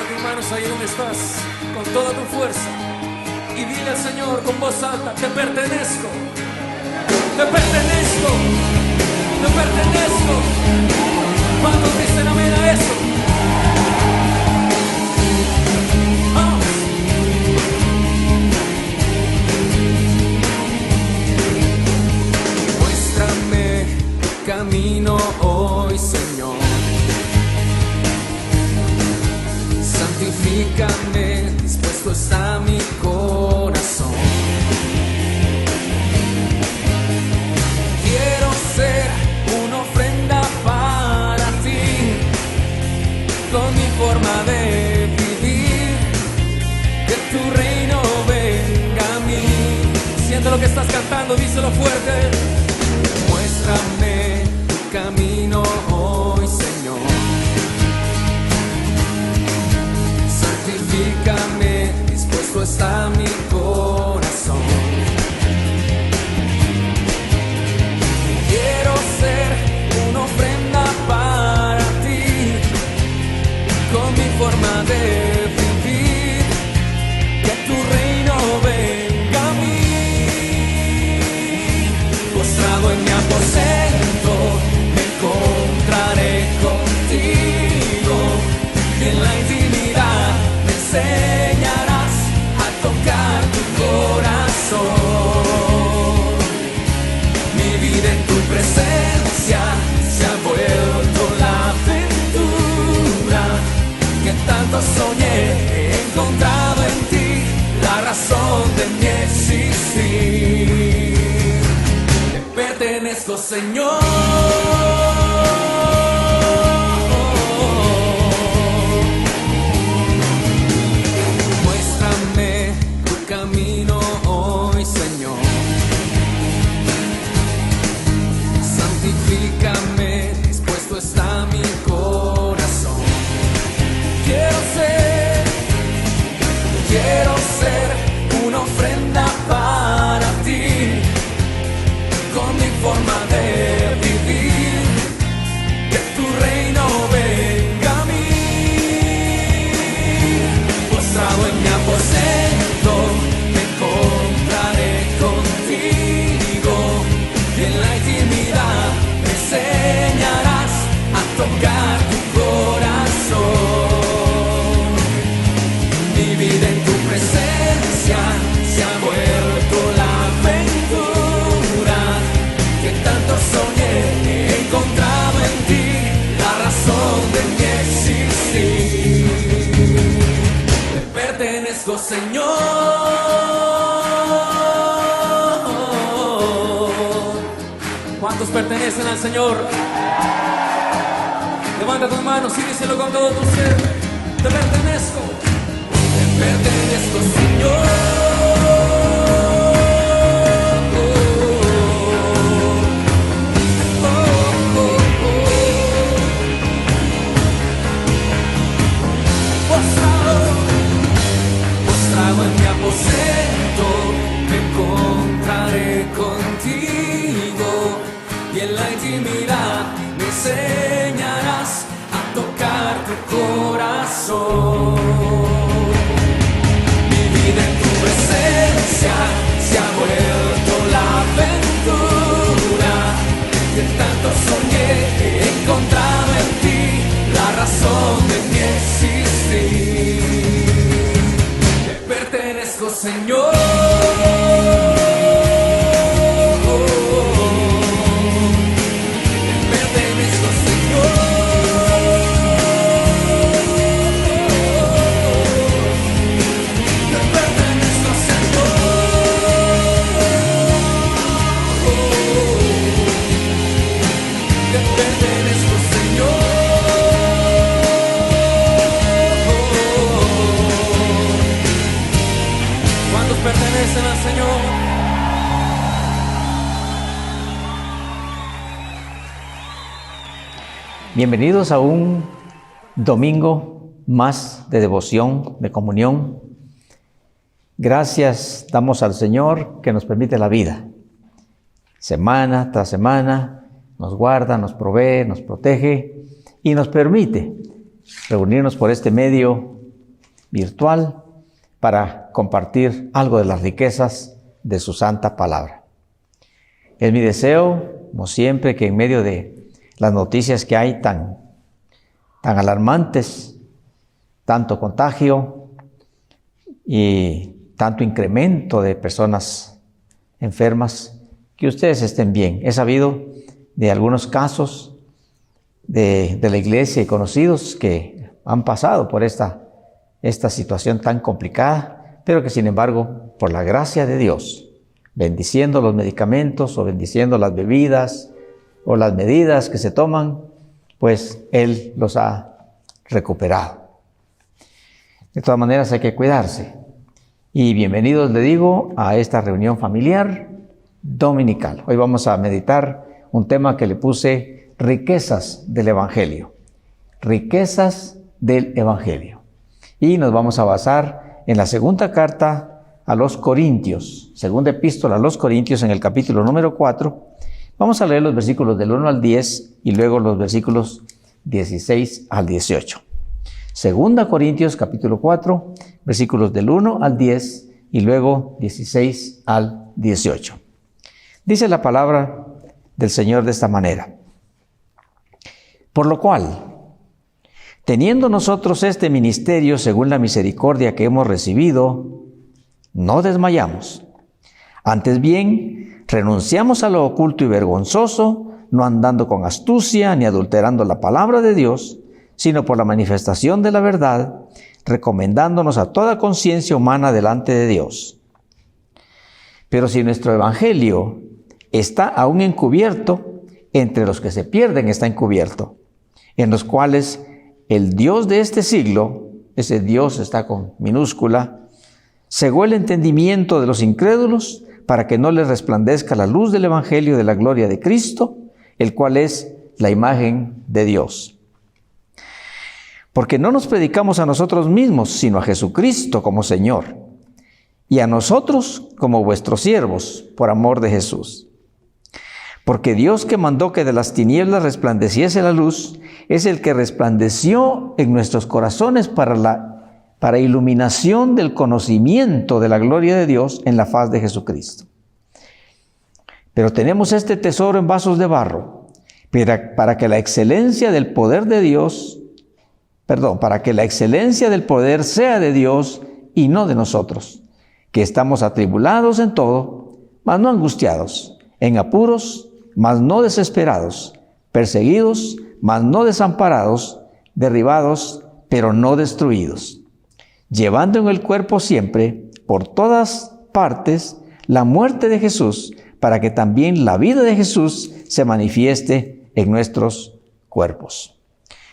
tus manos ahí donde estás, con toda tu fuerza, y dile al Señor con voz alta: te pertenezco, te pertenezco, te pertenezco. ¿Cuántos dicen amén a eso? Vamos. Muéstrame camino hoy, Señor. Santifícame, dispuesto está mi corazón. Quiero ser una ofrenda para ti, con mi forma de vivir, que tu reino venga a mí. Siente lo que estás cantando, díselo fuerte. Muéstrame tu camino hoy, Señor. Santifícame, dispuesto está mi corazón. Quiero ser una ofrenda para ti, con mi forma de vivir, que tu reino venga a mí. Postrado en mi aposento, me encontraré contigo, y en la intimidad me enseñarás a tocar tu corazón. Mi vida en tu presencia se ha vuelto la aventura que tanto soñé. He encontrado en ti la razón de mi existir. Te pertenezco, Señor. Muéstrame tu camino hoy, Señor. Santifícame, dispuesto está mi corazón. Quiero ser una ofrenda para ti, con mi forma de vivir, que tu reino venga a mí. Postrado en mi aposento, me encontraré contigo, y en la intimidad me enseñarás a tocar tu corazón. Mi vida en tu presencia se ha vuelto la aventura que tanto soñé. He encontrado en ti la razón de mi existir. Te pertenezco, Señor. ¿Cuántos pertenecen al Señor? Levanta tus manos y díselo con todo tu ser: te pertenezco. Te pertenezco, Señor. Postrado en mi aposento, me encontraré contigo, y en la intimidad me enseñarás a tocar tu corazón. Mi vida en tu presencia se ha vuelto la aventura que tanto soñé. He encontrado en ti la razón de mi existir. Te pertenezco, Señor. Pertenecen al Señor. Bienvenidos a un domingo más de devoción, de comunión. Gracias damos al Señor que nos permite la vida. Semana tras semana nos guarda, nos provee, nos protege y nos permite reunirnos por este medio virtual para compartir algo de las riquezas de su santa palabra. Es mi deseo, como siempre, que en medio de las noticias que hay tan alarmantes, tanto contagio y tanto incremento de personas enfermas, que ustedes estén bien. He sabido de algunos casos de la iglesia y conocidos que han pasado por esta situación tan complicada, pero que sin embargo, por la gracia de Dios, bendiciendo los medicamentos o bendiciendo las bebidas o las medidas que se toman, pues Él los ha recuperado. De todas maneras hay que cuidarse. Y bienvenidos, le digo, a esta reunión familiar dominical. Hoy vamos a meditar un tema que le puse riquezas del Evangelio. Riquezas del Evangelio. Y nos vamos a basar en la segunda carta a los Corintios, segunda epístola a los Corintios, en el capítulo número 4. Vamos a leer los versículos del 1 al 10 y luego los versículos 16 al 18. Segunda Corintios, capítulo 4, versículos del 1 al 10 y luego 16 al 18. Dice la palabra del Señor de esta manera: por lo cual, teniendo nosotros este ministerio según la misericordia que hemos recibido, no desmayamos. Antes bien, renunciamos a lo oculto y vergonzoso, no andando con astucia ni adulterando la palabra de Dios, sino por la manifestación de la verdad, recomendándonos a toda conciencia humana delante de Dios. Pero si nuestro evangelio está aún encubierto, entre los que se pierden está encubierto, en los cuales el Dios de este siglo, ese Dios está con minúscula, cegó el entendimiento de los incrédulos para que no les resplandezca la luz del evangelio de la gloria de Cristo, el cual es la imagen de Dios. Porque no nos predicamos a nosotros mismos, sino a Jesucristo como Señor, y a nosotros como vuestros siervos, por amor de Jesús. Porque Dios, que mandó que de las tinieblas resplandeciese la luz, es el que resplandeció en nuestros corazones para iluminación del conocimiento de la gloria de Dios en la faz de Jesucristo. Pero tenemos este tesoro en vasos de barro, para que la excelencia del poder sea de Dios y no de nosotros, que estamos atribulados en todo, mas no angustiados, en apuros, mas no desesperados, perseguidos, mas no desamparados, derribados, pero no destruidos, llevando en el cuerpo siempre, por todas partes, la muerte de Jesús, para que también la vida de Jesús se manifieste en nuestros cuerpos.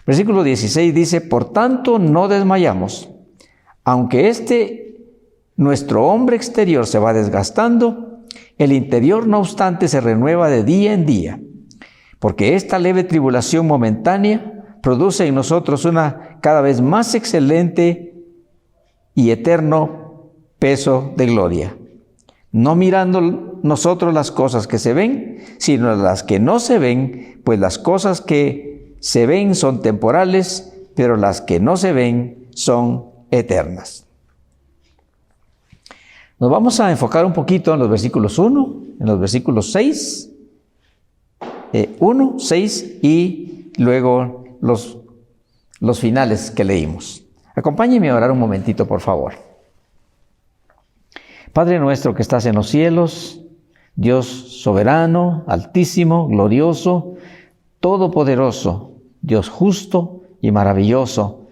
Versículo 16 dice: por tanto no desmayamos, aunque nuestro hombre exterior se va desgastando, el interior no obstante se renueva de día en día, porque esta leve tribulación momentánea produce en nosotros una cada vez más excelente y eterno peso de gloria, no mirando nosotros las cosas que se ven, sino las que no se ven, pues las cosas que se ven son temporales, pero las que no se ven son eternas. Nos vamos a enfocar un poquito en los versículos 1, en los versículos 6, 1, 6 y luego los finales que leímos. Acompáñenme a orar un momentito, por favor. Padre nuestro que estás en los cielos, Dios soberano, altísimo, glorioso, todopoderoso, Dios justo y maravilloso,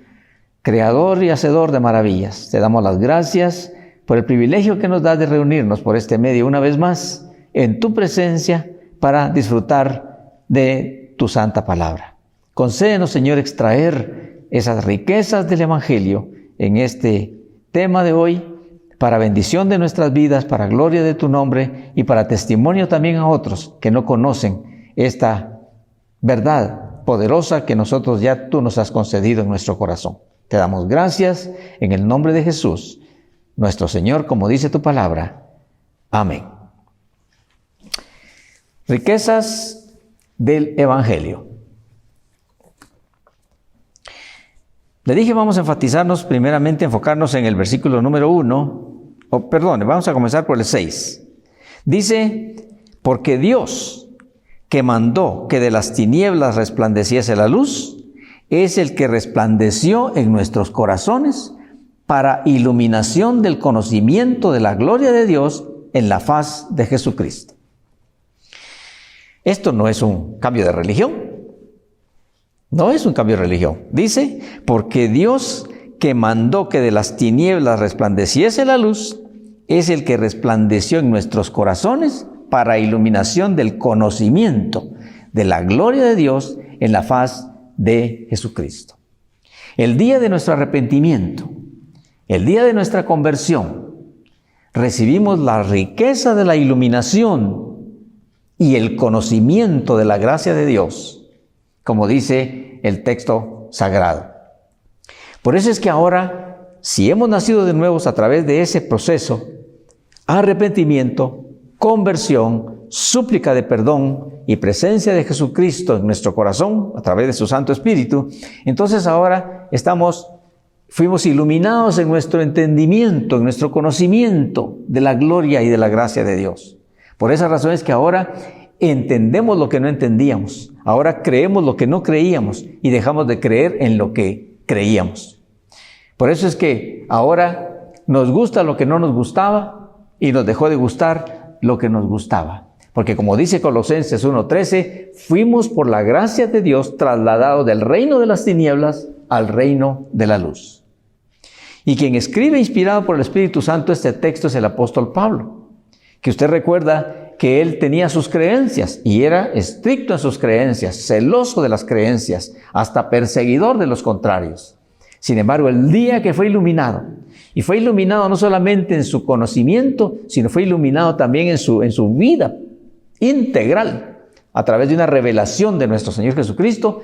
creador y hacedor de maravillas. Te damos las gracias por el privilegio que nos das de reunirnos por este medio una vez más en tu presencia para disfrutar de tu santa palabra. Concédenos, Señor, extraer esas riquezas del Evangelio en este tema de hoy, para bendición de nuestras vidas, para gloria de tu nombre y para testimonio también a otros que no conocen esta verdad poderosa que tú nos has concedido en nuestro corazón. Te damos gracias en el nombre de Jesús, nuestro Señor, como dice tu palabra. Amén. Riquezas del Evangelio. Le dije, vamos a enfocarnos en el versículo número 1, vamos a comenzar por el 6. Dice, porque Dios, que mandó que de las tinieblas resplandeciese la luz, es el que resplandeció en nuestros corazones para iluminación del conocimiento de la gloria de Dios en la faz de Jesucristo. Esto no es un cambio de religión. No es un cambio de religión. Dice, porque Dios que mandó que de las tinieblas resplandeciese la luz, es el que resplandeció en nuestros corazones para iluminación del conocimiento de la gloria de Dios en la faz de Jesucristo. El día de nuestro arrepentimiento, el día de nuestra conversión, recibimos la riqueza de la iluminación y el conocimiento de la gracia de Dios, como dice el texto sagrado. Por eso es que ahora, si hemos nacido de nuevo a través de ese proceso, arrepentimiento, conversión, súplica de perdón y presencia de Jesucristo en nuestro corazón a través de su Santo Espíritu, entonces ahora fuimos iluminados en nuestro entendimiento, en nuestro conocimiento de la gloria y de la gracia de Dios. Por esa razón es que ahora entendemos lo que no entendíamos, ahora creemos lo que no creíamos y dejamos de creer en lo que creíamos. Por eso es que ahora nos gusta lo que no nos gustaba y nos dejó de gustar lo que nos gustaba. Porque como dice Colosenses 1:13, fuimos por la gracia de Dios trasladados del reino de las tinieblas al reino de la luz. Y quien escribe inspirado por el Espíritu Santo este texto es el apóstol Pablo, que usted recuerda que él tenía sus creencias y era estricto en sus creencias, celoso de las creencias, hasta perseguidor de los contrarios. Sin embargo, el día que fue iluminado, y fue iluminado no solamente en su conocimiento, sino fue iluminado también en su vida integral, a través de una revelación de nuestro Señor Jesucristo,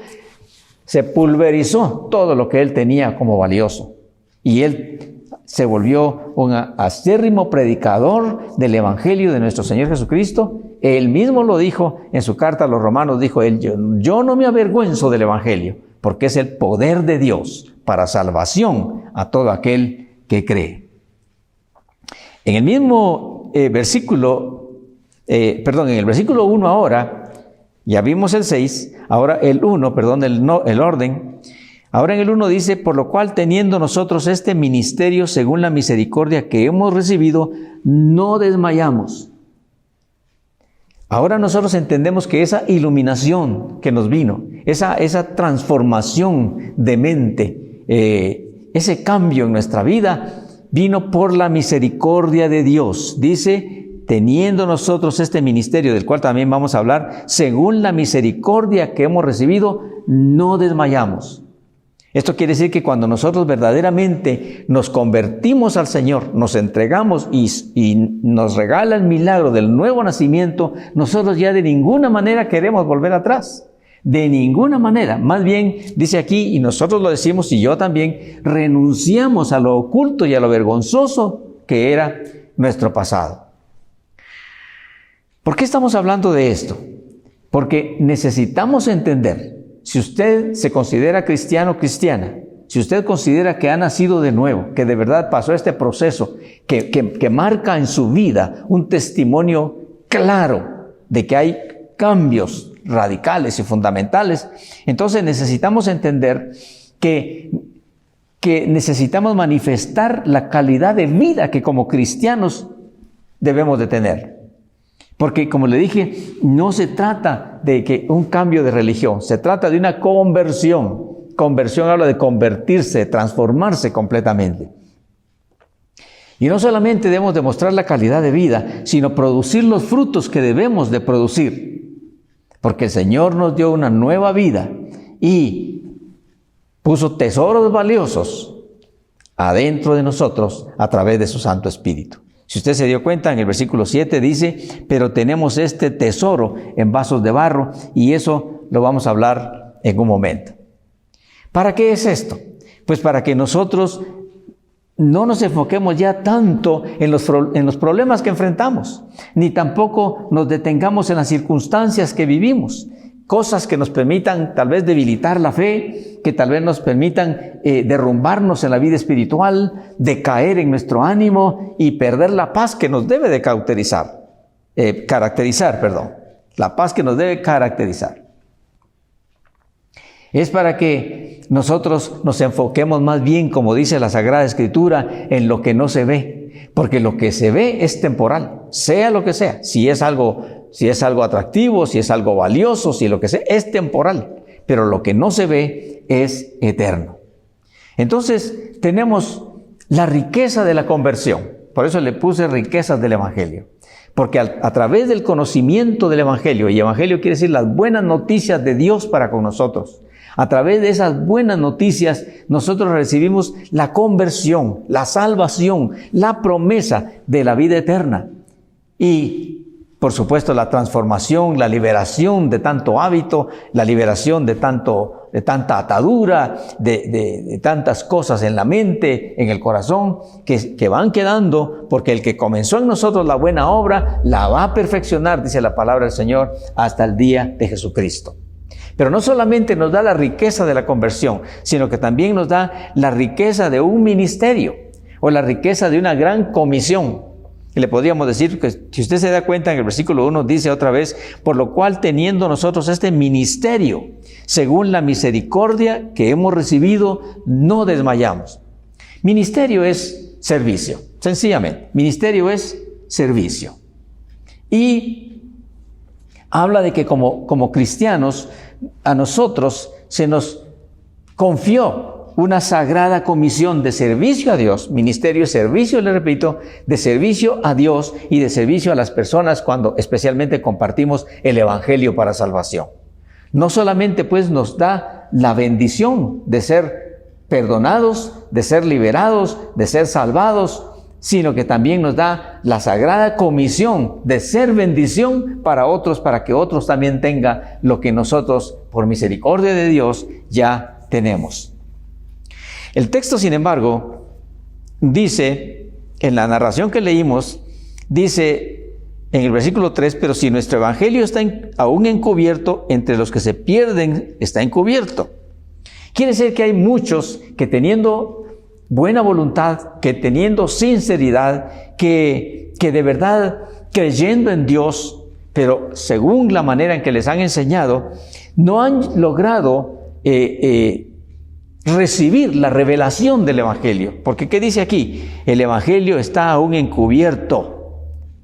se pulverizó todo lo que él tenía como valioso. Y él se volvió un acérrimo predicador del Evangelio de nuestro Señor Jesucristo. Él mismo lo dijo en su carta a los Romanos, dijo él, yo no me avergüenzo del Evangelio, porque es el poder de Dios para salvación a todo aquel que cree. En el mismo versículo 1 ahora, ya vimos el 6, ahora el 1, el orden. Ahora en el 1 dice, por lo cual teniendo nosotros este ministerio según la misericordia que hemos recibido, no desmayamos. Ahora nosotros entendemos que esa iluminación que nos vino, esa transformación de mente, ese cambio en nuestra vida, vino por la misericordia de Dios. Dice, teniendo nosotros este ministerio, del cual también vamos a hablar, según la misericordia que hemos recibido, no desmayamos. Esto quiere decir que cuando nosotros verdaderamente nos convertimos al Señor, nos entregamos y nos regala el milagro del nuevo nacimiento, nosotros ya de ninguna manera queremos volver atrás. De ninguna manera. Más bien, dice aquí, y nosotros lo decimos y yo también, renunciamos a lo oculto y a lo vergonzoso que era nuestro pasado. ¿Por qué estamos hablando de esto? Porque necesitamos entender, si usted se considera cristiano o cristiana, si usted considera que ha nacido de nuevo, que de verdad pasó este proceso, que marca en su vida un testimonio claro de que hay cambios radicales y fundamentales, entonces necesitamos entender que necesitamos manifestar la calidad de vida que como cristianos debemos de tener. Porque, como le dije, no se trata de que un cambio de religión, se trata de una conversión. Conversión habla de convertirse, transformarse completamente. Y no solamente debemos demostrar la calidad de vida, sino producir los frutos que debemos de producir. Porque el Señor nos dio una nueva vida y puso tesoros valiosos adentro de nosotros a través de su Santo Espíritu. Si usted se dio cuenta, en el versículo 7 dice, pero tenemos este tesoro en vasos de barro, y eso lo vamos a hablar en un momento. ¿Para qué es esto? Pues para que nosotros no nos enfoquemos ya tanto en los problemas que enfrentamos, ni tampoco nos detengamos en las circunstancias que vivimos. cosas que nos permitan tal vez debilitar la fe, que tal vez nos permitan derrumbarnos en la vida espiritual, decaer en nuestro ánimo y perder la paz que nos debe de caracterizar. La paz que nos debe caracterizar. Es para que nosotros nos enfoquemos más bien, como dice la Sagrada Escritura, en lo que no se ve. Porque lo que se ve es temporal, sea lo que sea. Si es algo atractivo, si es algo valioso, si lo que sea, es temporal. Pero lo que no se ve es eterno. Entonces, tenemos la riqueza de la conversión. Por eso le puse riquezas del Evangelio. Porque a través del conocimiento del Evangelio, y Evangelio quiere decir las buenas noticias de Dios para con nosotros, a través de esas buenas noticias nosotros recibimos la conversión, la salvación, la promesa de la vida eterna y por supuesto la transformación, la liberación de tanto hábito, la liberación de tanta atadura, de tantas cosas en la mente, en el corazón, que van quedando, porque el que comenzó en nosotros la buena obra, la va a perfeccionar, dice la palabra del Señor, hasta el día de Jesucristo. Pero no solamente nos da la riqueza de la conversión, sino que también nos da la riqueza de un ministerio, o la riqueza de una gran comisión. Y le podríamos decir que, si usted se da cuenta, en el versículo 1 dice otra vez, por lo cual teniendo nosotros este ministerio, según la misericordia que hemos recibido, no desmayamos. Ministerio es servicio, sencillamente. Ministerio es servicio. Y habla de que como cristianos, a nosotros se nos confió una sagrada comisión de servicio a Dios. Ministerio es servicio, le repito, de servicio a Dios y de servicio a las personas cuando especialmente compartimos el Evangelio para salvación. No solamente pues nos da la bendición de ser perdonados, de ser liberados, de ser salvados, sino que también nos da la sagrada comisión de ser bendición para otros, para que otros también tengan lo que nosotros, por misericordia de Dios, ya tenemos. El texto, sin embargo, dice, en la narración que leímos, dice en el versículo 3, pero si nuestro evangelio está aún encubierto, entre los que se pierden está encubierto. Quiere decir que hay muchos que teniendo buena voluntad, que teniendo sinceridad, que de verdad creyendo en Dios, pero según la manera en que les han enseñado, no han logrado recibir la revelación del Evangelio. Porque ¿qué dice aquí? El Evangelio está aún encubierto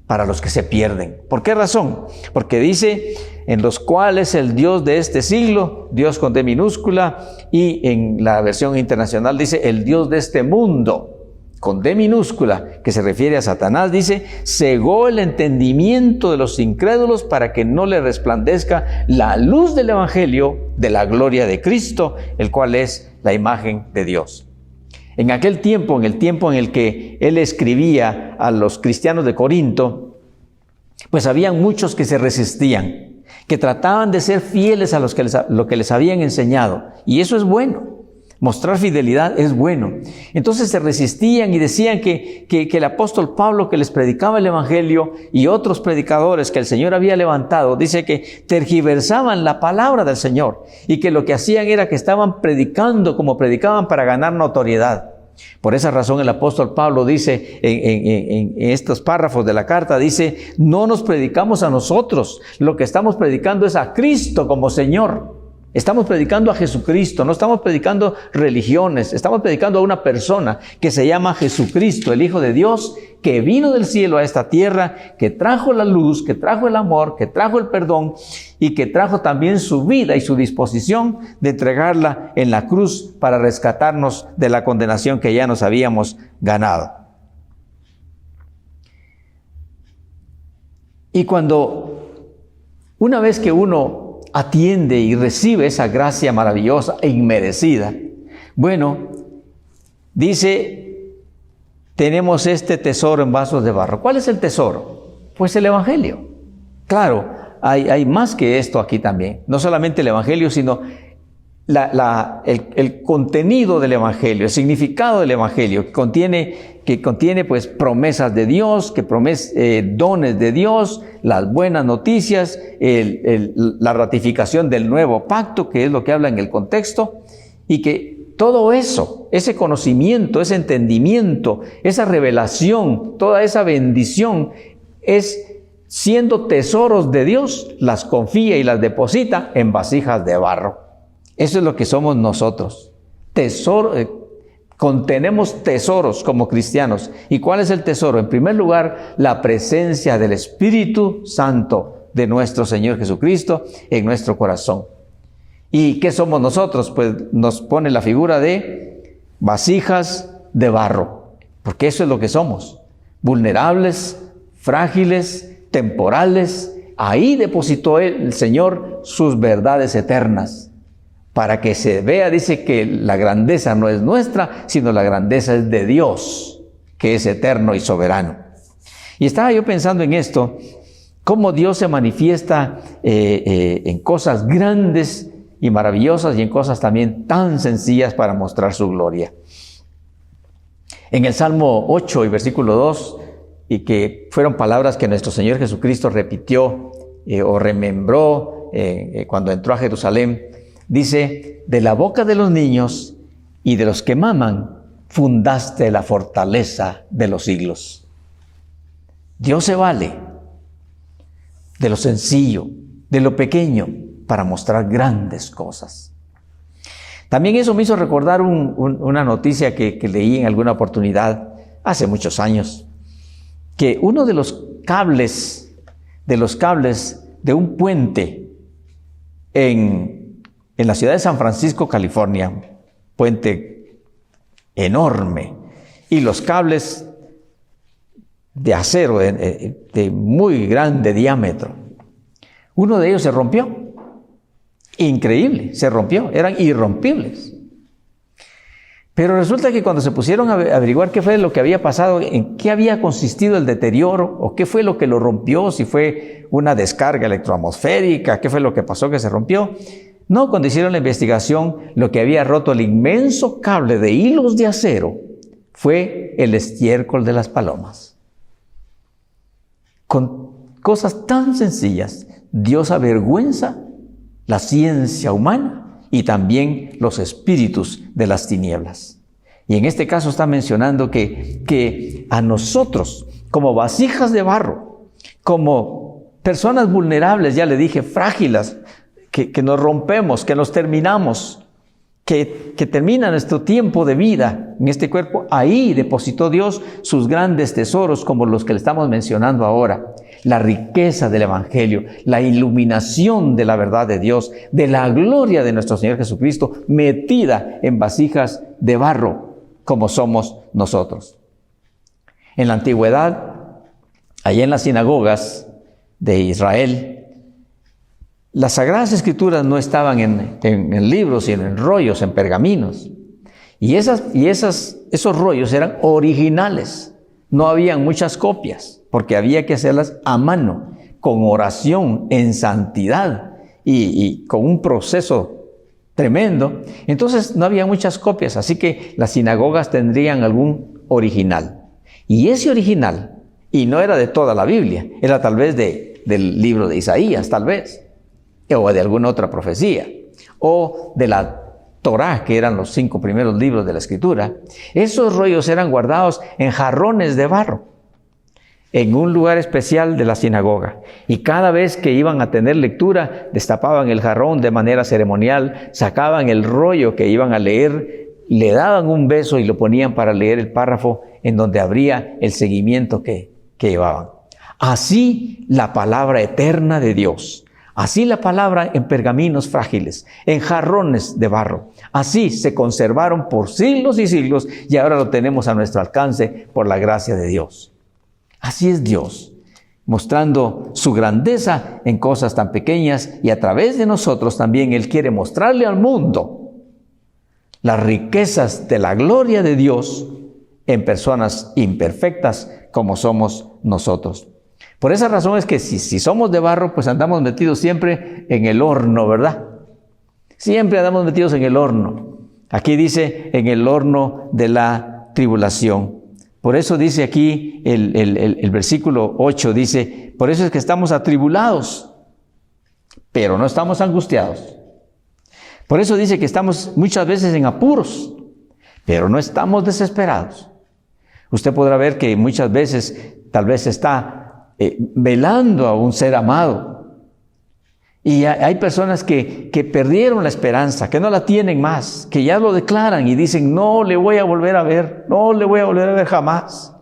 para los que se pierden. ¿Por qué razón? Porque dice, en los cuales el Dios de este siglo, Dios con D minúscula, y en la versión internacional dice, el Dios de este mundo, con D minúscula, que se refiere a Satanás, dice, cegó el entendimiento de los incrédulos para que no le resplandezca la luz del Evangelio de la gloria de Cristo, el cual es la imagen de Dios. En aquel tiempo, en el tiempo en el que él escribía a los cristianos de Corinto, pues habían muchos que se resistían, que trataban de ser fieles a lo que les habían enseñado. Y eso es bueno. Mostrar fidelidad es bueno. Entonces se resistían y decían que el apóstol Pablo, que les predicaba el Evangelio, y otros predicadores que el Señor había levantado, dice que tergiversaban la palabra del Señor y que lo que hacían era que estaban predicando como predicaban para ganar notoriedad. Por esa razón el apóstol Pablo dice en estos párrafos de la carta, dice, no nos predicamos a nosotros, lo que estamos predicando es a Cristo como Señor. Estamos predicando a Jesucristo, no estamos predicando religiones, estamos predicando a una persona que se llama Jesucristo, el Hijo de Dios, que vino del cielo a esta tierra, que trajo la luz, que trajo el amor, que trajo el perdón y que trajo también su vida y su disposición de entregarla en la cruz para rescatarnos de la condenación que ya nos habíamos ganado. Y una vez que uno atiende y recibe esa gracia maravillosa e inmerecida, bueno, dice, tenemos este tesoro en vasos de barro. ¿Cuál es el tesoro? Pues el Evangelio. Claro, hay más que esto aquí también. No solamente el Evangelio, sino el contenido del Evangelio, el significado del Evangelio, que contiene pues promesas de Dios, dones de Dios, las buenas noticias, la ratificación del nuevo pacto, que es lo que habla en el contexto, y que todo eso, ese conocimiento, ese entendimiento, esa revelación, toda esa bendición, siendo tesoros de Dios, las confía y las deposita en vasijas de barro. Eso es lo que somos nosotros. Contenemos tesoros como cristianos. ¿Y cuál es el tesoro? En primer lugar, la presencia del Espíritu Santo de nuestro Señor Jesucristo en nuestro corazón. ¿Y qué somos nosotros? Pues nos pone la figura de vasijas de barro, porque eso es lo que somos. Vulnerables, frágiles, temporales. Ahí depositó el Señor sus verdades eternas. Para que se vea, dice que la grandeza no es nuestra, sino la grandeza es de Dios, que es eterno y soberano. Y estaba yo pensando en esto, cómo Dios se manifiesta en cosas grandes y maravillosas y en cosas también tan sencillas para mostrar su gloria. En el Salmo 8 y versículo 2, y que fueron palabras que nuestro Señor Jesucristo repitió o remembró cuando entró a Jerusalén, dice: de la boca de los niños y de los que maman, fundaste la fortaleza de los siglos. Dios se vale de lo sencillo, de lo pequeño, para mostrar grandes cosas. También eso me hizo recordar una noticia que leí en alguna oportunidad hace muchos años, que uno de los cables de un puente en la ciudad de San Francisco, California, puente enorme, y los cables de acero de muy grande diámetro. Uno de ellos se rompió. Increíble, se rompió, eran irrompibles. Pero resulta que cuando se pusieron a averiguar qué fue lo que había pasado, en qué había consistido el deterioro, o qué fue lo que lo rompió, si fue una descarga electroatmosférica, qué fue lo que pasó que se rompió. No, cuando hicieron la investigación, lo que había roto el inmenso cable de hilos de acero fue el estiércol de las palomas. Con cosas tan sencillas, Dios avergüenza la ciencia humana y también los espíritus de las tinieblas. Y en este caso está mencionando que a nosotros, como vasijas de barro, como personas vulnerables, ya le dije, frágiles, que nos rompemos, que nos terminamos, que termina nuestro tiempo de vida en este cuerpo, ahí depositó Dios sus grandes tesoros como los que le estamos mencionando ahora. La riqueza del Evangelio, la iluminación de la verdad de Dios, de la gloria de nuestro Señor Jesucristo, metida en vasijas de barro, como somos nosotros. En la antigüedad, allá en las sinagogas de Israel, las Sagradas Escrituras no estaban en libros, sino en rollos, en pergaminos. Y esos rollos eran originales. No habían muchas copias, porque había que hacerlas a mano, con oración, en santidad y con un proceso tremendo. Entonces no había muchas copias, así que las sinagogas tendrían algún original. Y ese original, y no era de toda la Biblia, era tal vez del libro de Isaías, tal vez, o de alguna otra profecía, o de la Torá, que eran los 5 primeros libros de la Escritura. Esos rollos eran guardados en jarrones de barro, en un lugar especial de la sinagoga. Y cada vez que iban a tener lectura, destapaban el jarrón de manera ceremonial, sacaban el rollo que iban a leer, le daban un beso y lo ponían para leer el párrafo en donde habría el seguimiento que llevaban. Así la palabra eterna de Dios. Así la palabra en pergaminos frágiles, en jarrones de barro. Así se conservaron por siglos y siglos y ahora lo tenemos a nuestro alcance por la gracia de Dios. Así es Dios, mostrando su grandeza en cosas tan pequeñas, y a través de nosotros también Él quiere mostrarle al mundo las riquezas de la gloria de Dios en personas imperfectas como somos nosotros. Por esa razón es que si somos de barro, pues andamos metidos siempre en el horno, ¿verdad? Siempre andamos metidos en el horno. Aquí dice, en el horno de la tribulación. Por eso dice aquí el versículo 8, dice, por eso es que estamos atribulados, pero no estamos angustiados. Por eso dice que estamos muchas veces en apuros, pero no estamos desesperados. Usted podrá ver que muchas veces tal vez está velando a un ser amado. Y hay personas que perdieron la esperanza, que no la tienen más, que ya lo declaran y dicen, no le voy a volver a ver, no le voy a volver a ver jamás.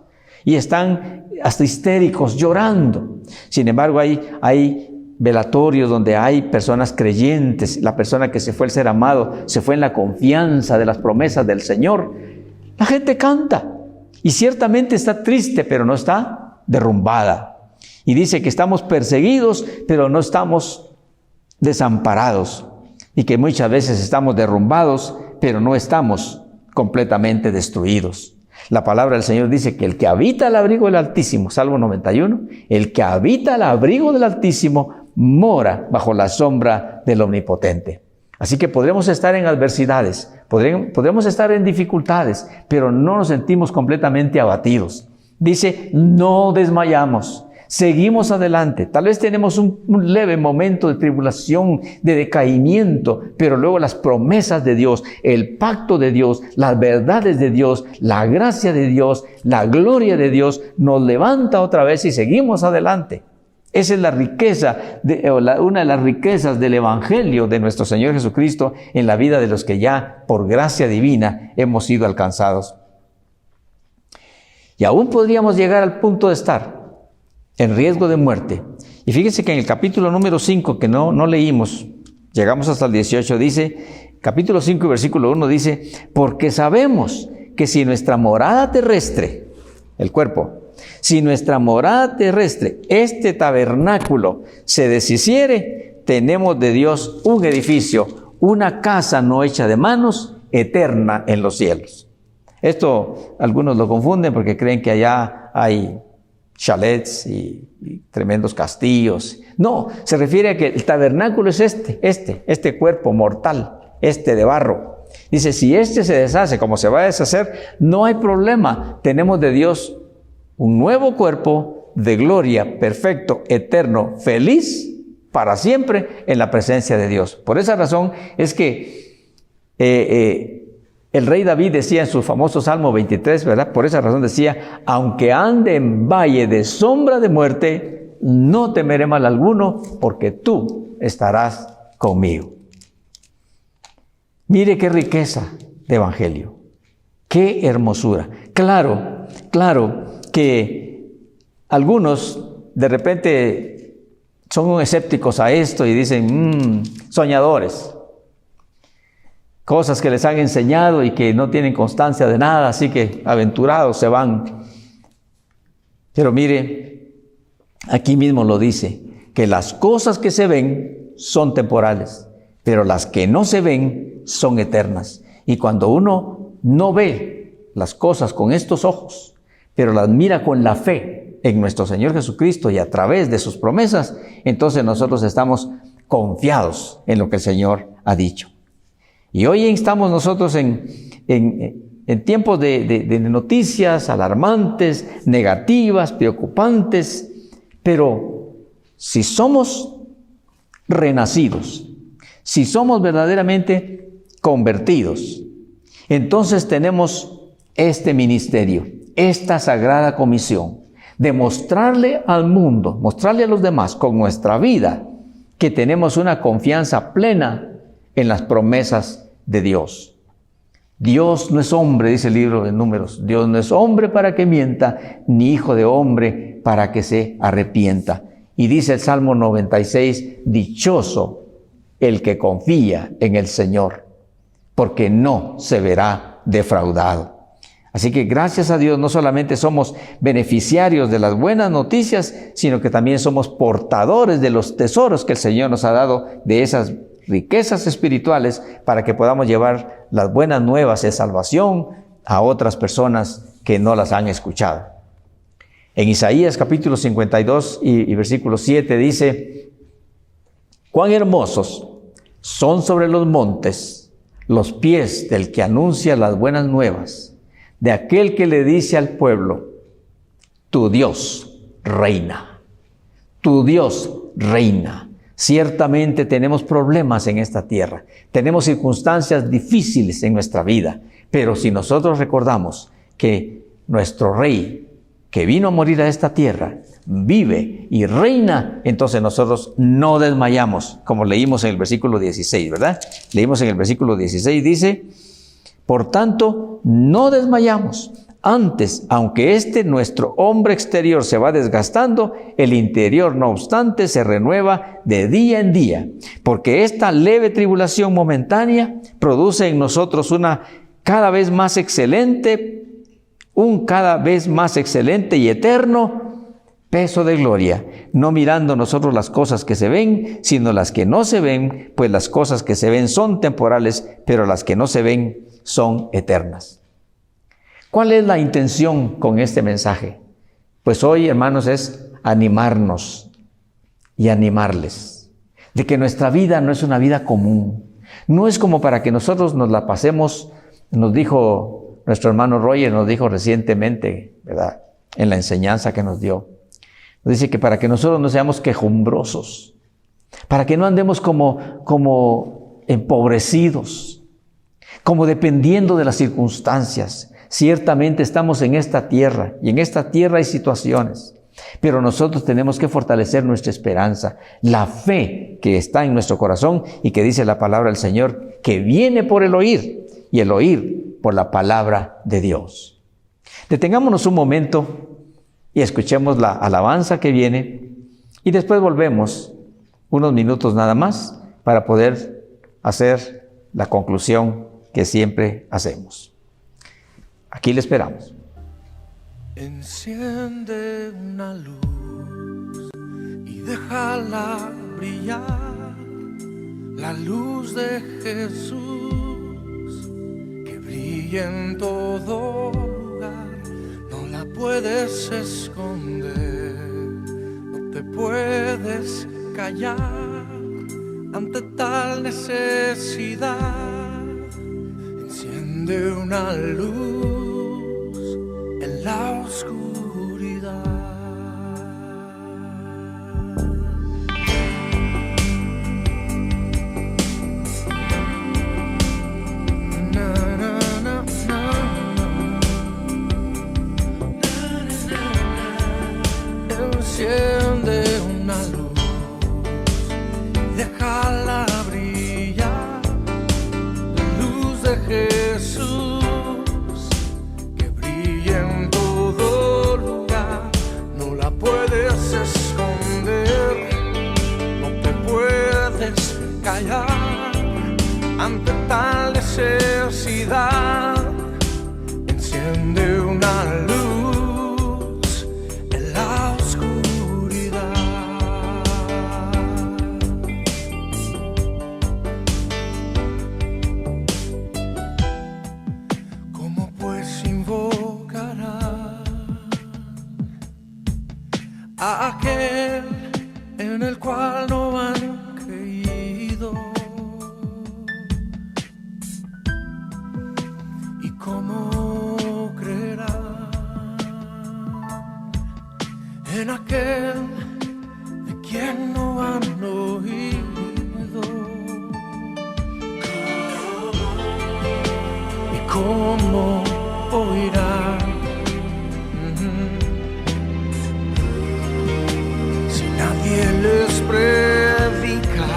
Y están hasta histéricos, llorando. Sin embargo, hay velatorios donde hay personas creyentes. La persona que se fue, el ser amado, se fue en la confianza de las promesas del Señor. La gente canta y ciertamente está triste, pero no está derrumbada. Y dice que estamos perseguidos, pero no estamos desamparados, y que muchas veces estamos derrumbados, pero no estamos completamente destruidos. La palabra del Señor dice que el que habita al abrigo del Altísimo, Salmo 91, el que habita al abrigo del Altísimo mora bajo la sombra del Omnipotente. Así que podremos estar en adversidades, podremos estar en dificultades, pero no nos sentimos completamente abatidos. Dice, no desmayamos. Seguimos adelante. Tal vez tenemos un leve momento de tribulación, de decaimiento, pero luego las promesas de Dios, el pacto de Dios, las verdades de Dios, la gracia de Dios, la gloria de Dios nos levanta otra vez y seguimos adelante. Esa es la riqueza, una de las riquezas del Evangelio de nuestro Señor Jesucristo en la vida de los que ya por gracia divina hemos sido alcanzados. Y aún podríamos llegar al punto de estar en riesgo de muerte. Y fíjense que en el capítulo número 5, que no leímos, llegamos hasta el 18, dice, capítulo 5 y versículo 1 dice, porque sabemos que si nuestra morada terrestre, el cuerpo, si nuestra morada terrestre, este tabernáculo, se deshiciere, tenemos de Dios un edificio, una casa no hecha de manos, eterna en los cielos. Esto algunos lo confunden porque creen que allá hay chalets y tremendos castillos. No, se refiere a que el tabernáculo es este cuerpo mortal, de barro. Dice, si se deshace como se va a deshacer, no hay problema. Tenemos de Dios un nuevo cuerpo de gloria, perfecto, eterno, feliz, para siempre en la presencia de Dios. Por esa razón es que el rey David decía en su famoso Salmo 23, ¿verdad? Por esa razón decía, aunque ande en valle de sombra de muerte, no temeré mal alguno, porque tú estarás conmigo. Mire qué riqueza de evangelio, qué hermosura. Claro que algunos de repente son escépticos a esto y dicen, soñadores. Cosas que les han enseñado y que no tienen constancia de nada, así que aventurados se van. Pero mire, aquí mismo lo dice, que las cosas que se ven son temporales, pero las que no se ven son eternas. Y cuando uno no ve las cosas con estos ojos, pero las mira con la fe en nuestro Señor Jesucristo y a través de sus promesas, entonces nosotros estamos confiados en lo que el Señor ha dicho. Y hoy estamos nosotros en tiempos de noticias alarmantes, negativas, preocupantes, pero si somos renacidos, si somos verdaderamente convertidos, entonces tenemos este ministerio, esta sagrada comisión de mostrarle al mundo, mostrarle a los demás con nuestra vida que tenemos una confianza plena en las promesas de Dios. Dios no es hombre, dice el libro de Números. Dios no es hombre para que mienta, ni hijo de hombre para que se arrepienta. Y dice el Salmo 96, dichoso el que confía en el Señor, porque no se verá defraudado. Así que gracias a Dios no solamente somos beneficiarios de las buenas noticias, sino que también somos portadores de los tesoros que el Señor nos ha dado, de esas riquezas espirituales, para que podamos llevar las buenas nuevas de salvación a otras personas que no las han escuchado. En Isaías capítulo 52 y versículo 7 dice, cuán hermosos Son sobre los montes los pies del que anuncia las buenas nuevas, de aquel que le dice al pueblo, tu Dios reina, tu Dios reina. Ciertamente tenemos problemas en esta tierra, tenemos circunstancias difíciles en nuestra vida, pero si nosotros recordamos que nuestro Rey, que vino a morir a esta tierra, vive y reina, entonces nosotros no desmayamos, como leímos en el versículo 16, ¿verdad? Leímos en el versículo 16, dice, por tanto, no desmayamos. Antes, aunque nuestro hombre exterior se va desgastando, el interior, no obstante, se renueva de día en día, porque esta leve tribulación momentánea produce en nosotros un cada vez más excelente y eterno peso de gloria, no mirando nosotros las cosas que se ven, sino las que no se ven, pues las cosas que se ven son temporales, pero las que no se ven son eternas. ¿Cuál es la intención con este mensaje? Pues hoy, hermanos, es animarnos y animarles de que nuestra vida no es una vida común. No es como para que nosotros nos la pasemos, nos dijo nuestro hermano Roger, nos dijo recientemente, ¿verdad?, en la enseñanza que nos dio. Nos dice que para que nosotros no seamos quejumbrosos, para que no andemos como empobrecidos, como dependiendo de las circunstancias. Ciertamente estamos en esta tierra y en esta tierra hay situaciones, pero nosotros tenemos que fortalecer nuestra esperanza, la fe que está en nuestro corazón y que dice la palabra del Señor, que viene por el oír y el oír por la palabra de Dios. Detengámonos un momento y escuchemos la alabanza que viene y después volvemos unos minutos nada más para poder hacer la conclusión que siempre hacemos. Aquí le esperamos. Enciende una luz y déjala brillar, la luz de Jesús que brilla en todo lugar. No la puedes esconder, no te puedes callar ante tal necesidad. Enciende una luz en la oscuridad. Na, na, na, na. Enciende una luz, déjala brillar, la luz de Jesús. Ante tal necesidad, enciende una luz en la oscuridad. ¿Cómo pues invocará a aquel en el cual no han creído? ¿Y cómo creerá en aquel de quien no han oído? ¿Y cómo oirá si nadie les predica?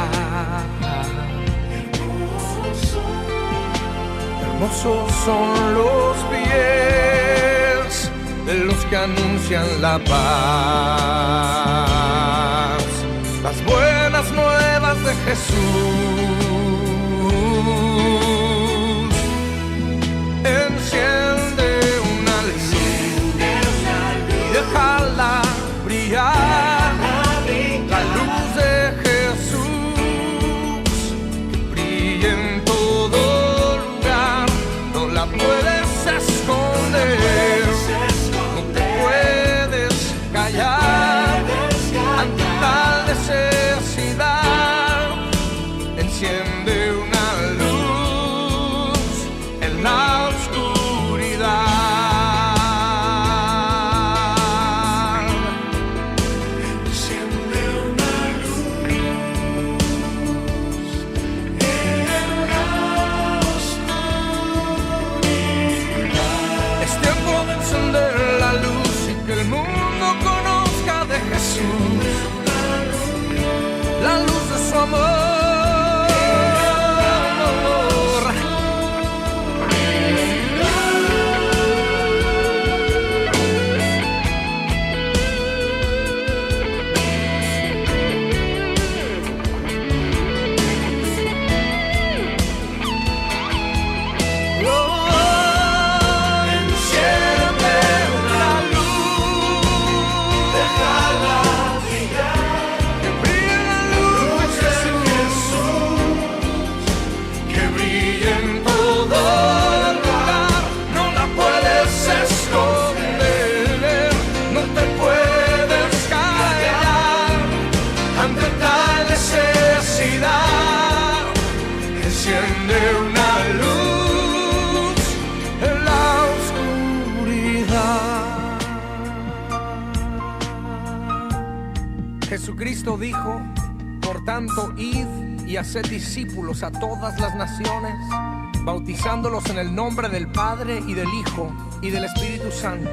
Hermosos son los pies de los que anuncian la paz, las buenas nuevas de Jesús. Enciende una luz y déjala brillar, la luz de Jesús que brilla en todo lugar. No la puedes esconder, no te puedes callar ante tal necesidad. Enciende amor. Jesucristo dijo: por tanto, id y haced discípulos a todas las naciones, bautizándolos en el nombre del Padre y del Hijo y del Espíritu Santo,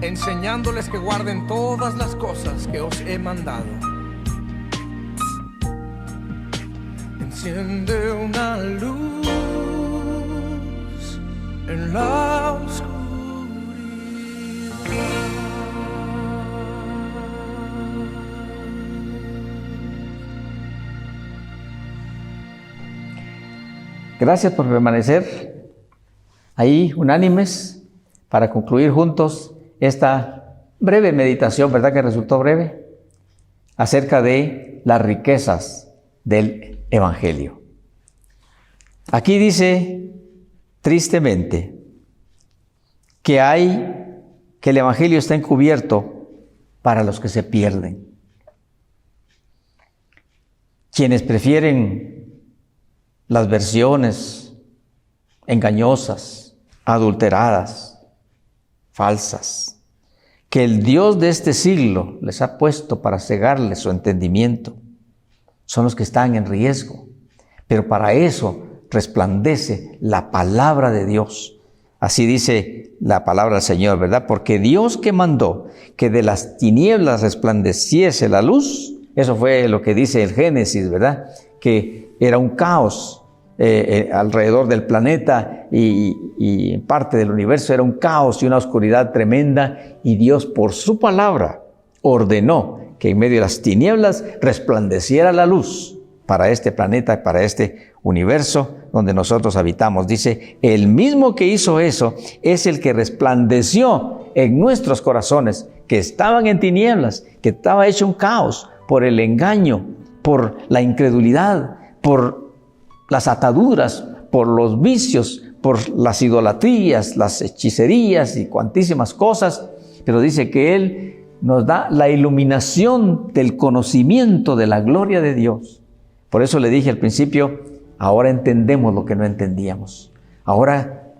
enseñándoles que guarden todas las cosas que os he mandado. Enciende una luz en la oscuridad. Gracias por permanecer ahí unánimes para concluir juntos esta breve meditación, ¿verdad que resultó breve? Acerca de las riquezas del Evangelio. Aquí dice tristemente que el Evangelio está encubierto para los que se pierden. Quienes prefieren las versiones engañosas, adulteradas, falsas, que el Dios de este siglo les ha puesto para cegarles su entendimiento, son los que están en riesgo. Pero para eso resplandece la palabra de Dios. Así dice la palabra del Señor, ¿verdad? Porque Dios que mandó que de las tinieblas resplandeciese la luz, eso fue lo que dice el Génesis, ¿verdad? Que era un caos alrededor del planeta y en parte del universo era un caos y una oscuridad tremenda, y Dios por su palabra ordenó que en medio de las tinieblas resplandeciera la luz para este planeta, para este universo donde nosotros habitamos. Dice, el mismo que hizo eso es el que resplandeció en nuestros corazones, que estaban en tinieblas, que estaba hecho un caos por el engaño, por la incredulidad, por las ataduras, por los vicios, por las idolatrías, las hechicerías y cuantísimas cosas. Pero dice que Él nos da la iluminación del conocimiento de la gloria de Dios. Por eso le dije al principio, ahora entendemos lo que no entendíamos. Ahora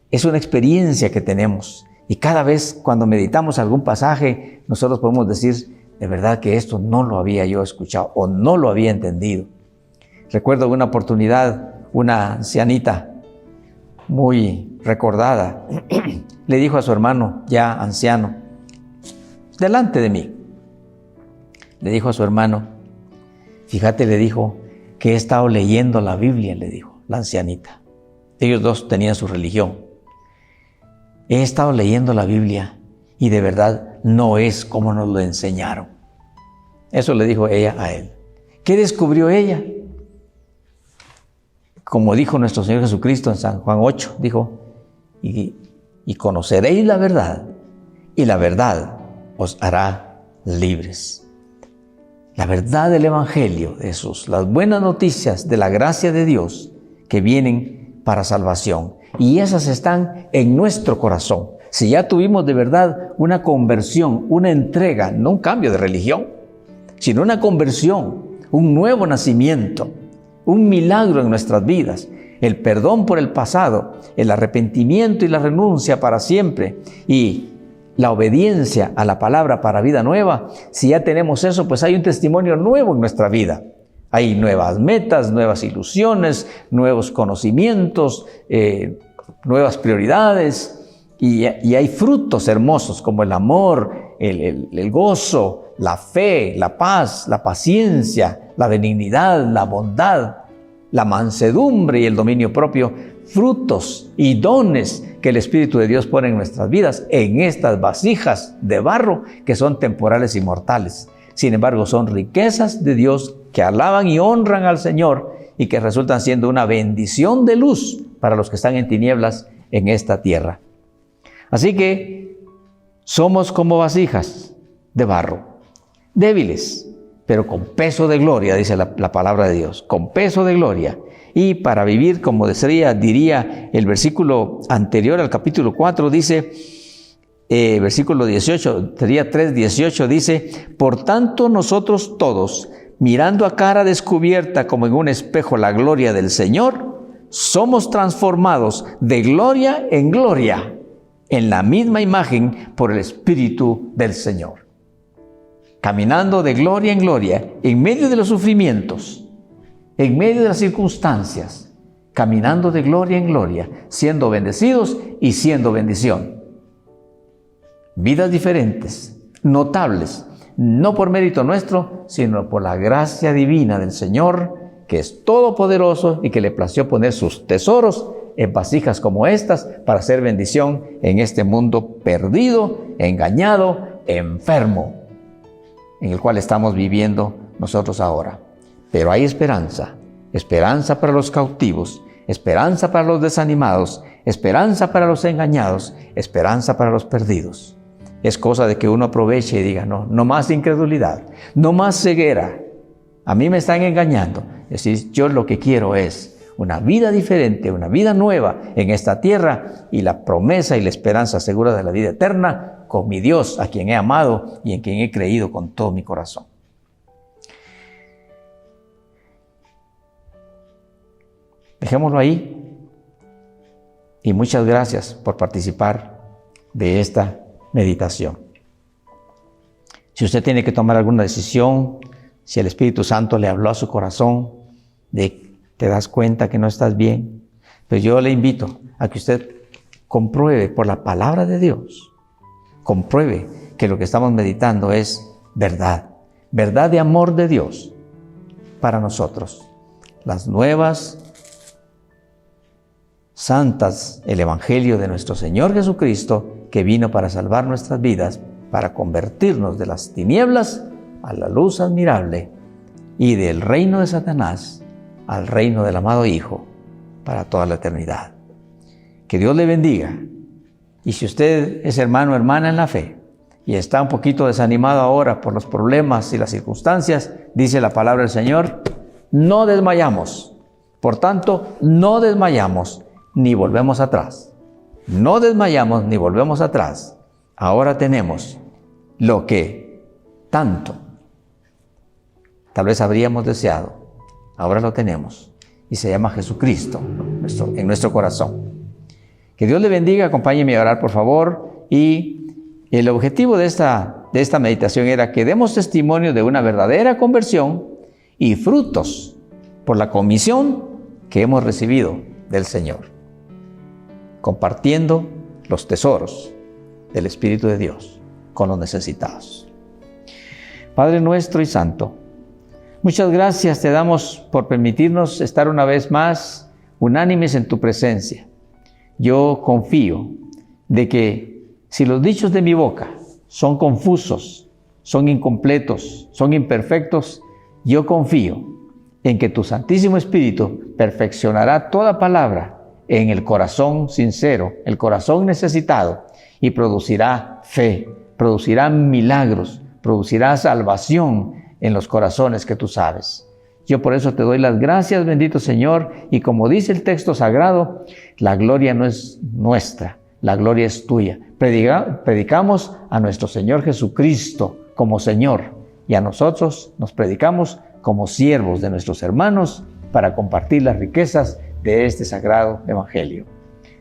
es una experiencia que tenemos. Y cada vez cuando meditamos algún pasaje, nosotros podemos decir, de verdad que esto no lo había yo escuchado o no lo había entendido. Recuerdo una oportunidad, una ancianita muy recordada le dijo a su hermano ya anciano, delante de mí, le dijo a su hermano, fíjate, le dijo, que he estado leyendo la Biblia, le dijo la ancianita. Ellos dos tenían su religión. He estado leyendo la Biblia y de verdad no es como nos lo enseñaron. Eso le dijo ella a él. ¿Qué descubrió ella? Como dijo nuestro Señor Jesucristo en San Juan 8, dijo, y conoceréis la verdad, y la verdad os hará libres. La verdad del Evangelio de Jesús, las buenas noticias de la gracia de Dios que vienen para salvación. Y esas están en nuestro corazón. Si ya tuvimos de verdad una conversión, una entrega, no un cambio de religión, sino una conversión, un nuevo nacimiento, un milagro en nuestras vidas, el perdón por el pasado, el arrepentimiento y la renuncia para siempre y la obediencia a la palabra para vida nueva. Si ya tenemos eso, pues hay un testimonio nuevo en nuestra vida. Hay nuevas metas, nuevas ilusiones, nuevos conocimientos, nuevas prioridades y hay frutos hermosos como el amor, el gozo, la fe, la paz, la paciencia, la benignidad, la bondad, la mansedumbre y el dominio propio, frutos y dones que el Espíritu de Dios pone en nuestras vidas, en estas vasijas de barro que son temporales y mortales. Sin embargo, son riquezas de Dios que alaban y honran al Señor y que resultan siendo una bendición de luz para los que están en tinieblas en esta tierra. Así que somos como vasijas de barro, débiles, pero con peso de gloria, dice la palabra de Dios, con peso de gloria. Y para vivir, como diría el versículo anterior al capítulo 4, dice, versículo 18, sería 3:18, dice, por tanto nosotros todos, mirando a cara descubierta como en un espejo la gloria del Señor, somos transformados de gloria en gloria, en la misma imagen por el Espíritu del Señor. Caminando de gloria en gloria, en medio de los sufrimientos, en medio de las circunstancias, caminando de gloria en gloria, siendo bendecidos y siendo bendición. Vidas diferentes, notables, no por mérito nuestro, sino por la gracia divina del Señor, que es todopoderoso y que le plació poner sus tesoros en vasijas como estas para hacer bendición en este mundo perdido, engañado, enfermo, en el cual estamos viviendo nosotros ahora. Pero hay esperanza, esperanza para los cautivos, esperanza para los desanimados, esperanza para los engañados, esperanza para los perdidos. Es cosa de que uno aproveche y diga, no más incredulidad, no más ceguera. A mí me están engañando. Es decir, yo lo que quiero es una vida diferente, una vida nueva en esta tierra y la promesa y la esperanza segura de la vida eterna con mi Dios, a quien he amado y en quien he creído con todo mi corazón. Dejémoslo ahí y muchas gracias por participar de esta meditación. Si usted tiene que tomar alguna decisión, si el Espíritu Santo le habló a su corazón, te das cuenta que no estás bien, pues yo le invito a que usted compruebe por la palabra de Dios, compruebe que lo que estamos meditando es verdad, verdad de amor de Dios para nosotros. Las nuevas santas, el Evangelio de nuestro Señor Jesucristo, que vino para salvar nuestras vidas, para convertirnos de las tinieblas a la luz admirable y del reino de Satanás al reino del amado Hijo para toda la eternidad. Que Dios le bendiga. Y si usted es hermano o hermana en la fe y está un poquito desanimado ahora por los problemas y las circunstancias, dice la palabra del Señor, no desmayamos. Por tanto, no desmayamos ni volvemos atrás. No desmayamos ni volvemos atrás. Ahora tenemos lo que tanto tal vez habríamos deseado. Ahora lo tenemos y se llama Jesucristo en nuestro corazón. Que Dios le bendiga, acompáñeme a orar por favor. Y el objetivo de esta meditación era que demos testimonio de una verdadera conversión y frutos por la comisión que hemos recibido del Señor, compartiendo los tesoros del Espíritu de Dios con los necesitados. Padre nuestro y santo, muchas gracias te damos por permitirnos estar una vez más unánimes en tu presencia. Yo confío de que si los dichos de mi boca son confusos, son incompletos, son imperfectos, yo confío en que tu Santísimo Espíritu perfeccionará toda palabra en el corazón sincero, el corazón necesitado, y producirá fe, producirá milagros, producirá salvación en los corazones que tú sabes. Yo por eso te doy las gracias, bendito Señor, y como dice el texto sagrado, la gloria no es nuestra, la gloria es tuya. Predicamos a nuestro Señor Jesucristo como Señor, y a nosotros nos predicamos como siervos de nuestros hermanos para compartir las riquezas de este sagrado evangelio.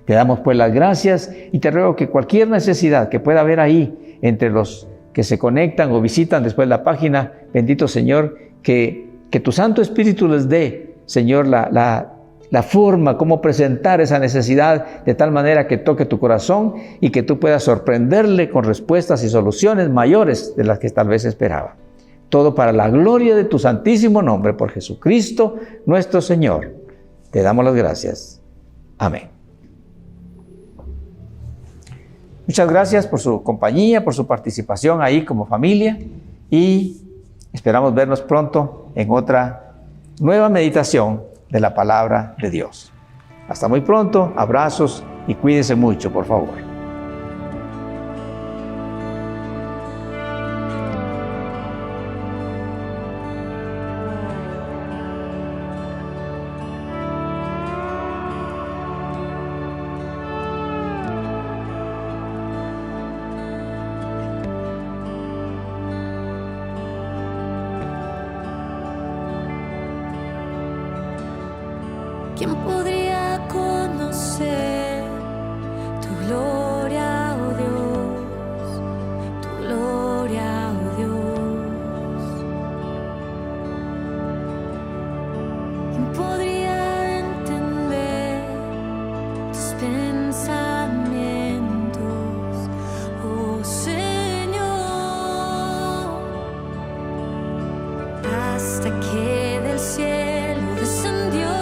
Te damos pues las gracias y te ruego que cualquier necesidad que pueda haber ahí entre los que se conectan o visitan después la página, bendito Señor, que tu Santo Espíritu les dé, Señor, la la forma, cómo presentar esa necesidad de tal manera que toque tu corazón y que tú puedas sorprenderle con respuestas y soluciones mayores de las que tal vez esperaba. Todo para la gloria de tu santísimo nombre, por Jesucristo nuestro Señor. Te damos las gracias. Amén. Muchas gracias por su compañía, por su participación ahí como familia y esperamos vernos pronto en otra nueva meditación de la palabra de Dios. Hasta muy pronto, abrazos y cuídense mucho, por favor. ¿Quién podría conocer tu gloria, oh Dios? Tu gloria, oh Dios. ¿Quién podría entender tus pensamientos, oh Señor? Hasta que del cielo descendió